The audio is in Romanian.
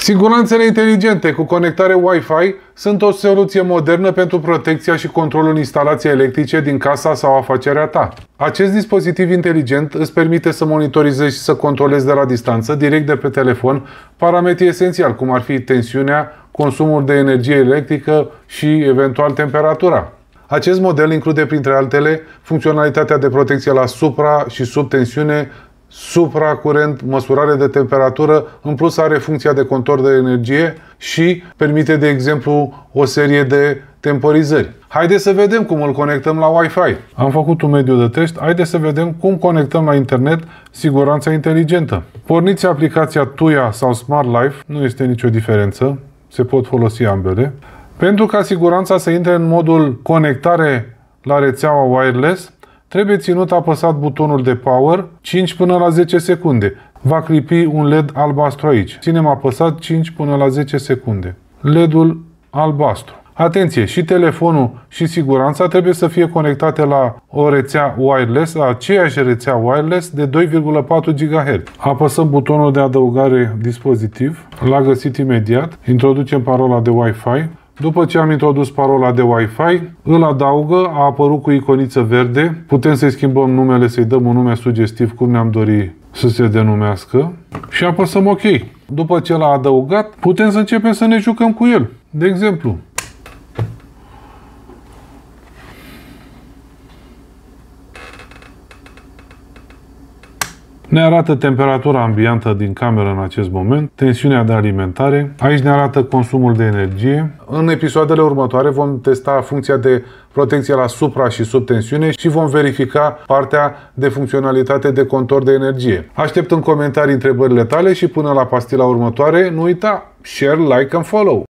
Siguranțele inteligente cu conectare Wi-Fi sunt o soluție modernă pentru protecția și controlul instalației electrice din casa sau afacerea ta. Acest dispozitiv inteligent îți permite să monitorizezi și să controlezi de la distanță, direct de pe telefon, parametri esențiali, cum ar fi tensiunea, consumul de energie electrică și, eventual, temperatura. Acest model include, printre altele, funcționalitatea de protecție la supra- și subtensiune, supracurent, măsurare de temperatură, în plus are funcția de contor de energie și permite, de exemplu, o serie de temporizări. Haideți să vedem cum îl conectăm la Wi-Fi. Am făcut un mediu de test, haideți să vedem cum conectăm la internet siguranța inteligentă. Porniți aplicația Tuya sau Smart Life, nu este nicio diferență, se pot folosi ambele. Pentru ca siguranța să intre în modul conectare la rețeaua wireless, trebuie ținut apăsat butonul de power 5 până la 10 secunde. Va clipi un LED albastru aici. Ținem apăsat 5 până la 10 secunde. LED-ul albastru. Atenție! Și telefonul și siguranța trebuie să fie conectate la o rețea wireless, la aceeași rețea wireless de 2,4 GHz. Apăsăm butonul de adăugare dispozitiv. L-a găsit imediat. Introducem parola de Wi-Fi. După ce am introdus parola de Wi-Fi, îl adaugă, a apărut cu iconiță verde. Putem să-i schimbăm numele, să-i dăm un nume sugestiv cum ne-am dori să se denumească și apăsăm OK. După ce l-a adăugat, putem să începem să ne jucăm cu el. De exemplu, ne arată temperatura ambientă din cameră în acest moment, tensiunea de alimentare, aici ne arată consumul de energie. În episoadele următoare vom testa funcția de protecție la supra- și subtensiune și vom verifica partea de funcționalitate de contor de energie. Aștept în comentarii întrebările tale și până la pastila următoare, nu uita, share, like and follow!